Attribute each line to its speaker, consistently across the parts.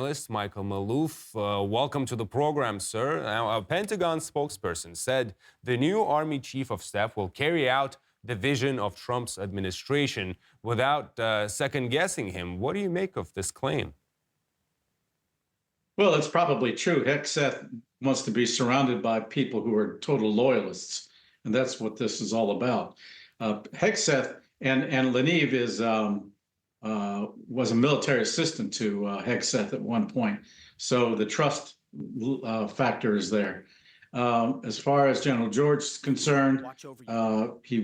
Speaker 1: Journalist Michael Maloof. Welcome to the program, sir. Now, a Pentagon spokesperson said the new Army Chief of Staff will carry out the vision of Trump's administration without second-guessing him. What do you make of this claim?
Speaker 2: Well, it's probably true. Hegseth wants to be surrounded by people who are total loyalists, and that's what this is all about. Hegseth and Lenive was a military assistant to Hegseth at one point, so the trust factor is there. As far as General George is concerned, he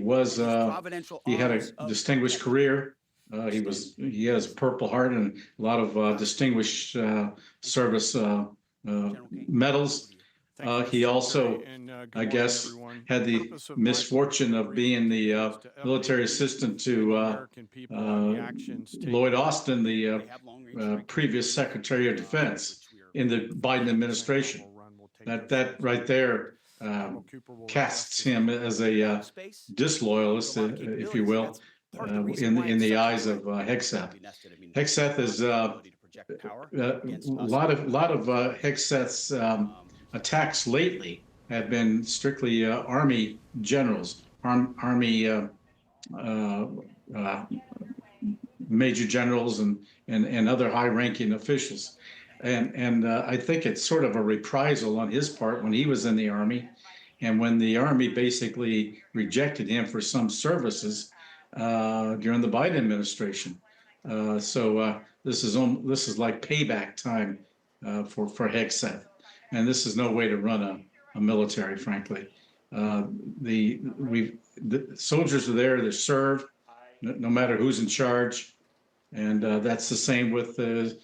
Speaker 2: had a distinguished career. He has Purple Heart and a lot of distinguished service medals. He also, I guess, had the misfortune of being the military assistant to Lloyd Austin, the previous Secretary of Defense in the Biden administration. That right there casts him as a disloyalist, if you will, in the eyes of Hegseth. Hegseth is a lot of Hegseth's attacks lately have been strictly Army generals, Army major generals, and other high-ranking officials. And I think it's sort of a reprisal on his part when he was in the Army, and when the Army basically rejected him for some services during the Biden administration. So this is like payback time for Hegseth, and this is no way to run a military, frankly. The soldiers are there to serve, no matter who's in charge, and that's the same with the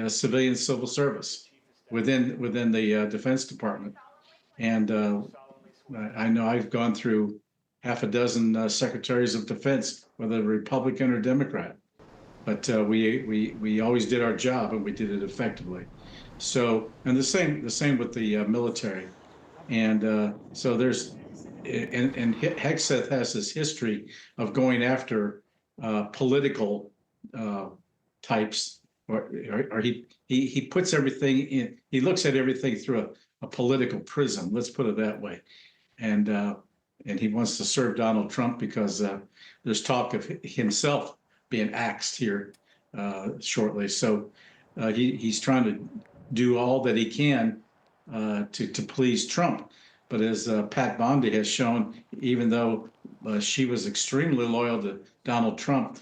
Speaker 2: civilian civil service within the Defense Department. And I know I've gone through half a dozen secretaries of defense, whether Republican or Democrat, but we always did our job, and we did it effectively. So, and the same with the military, and so there's and Hegseth has this history of going after political types, or he puts everything in. He looks at everything through a political prism. Let's put it that way, and he wants to serve Donald Trump because there's talk of himself being axed here shortly. So he's trying to do all that he can to please Trump. But as Pat Bondi has shown, even though she was extremely loyal to Donald Trump,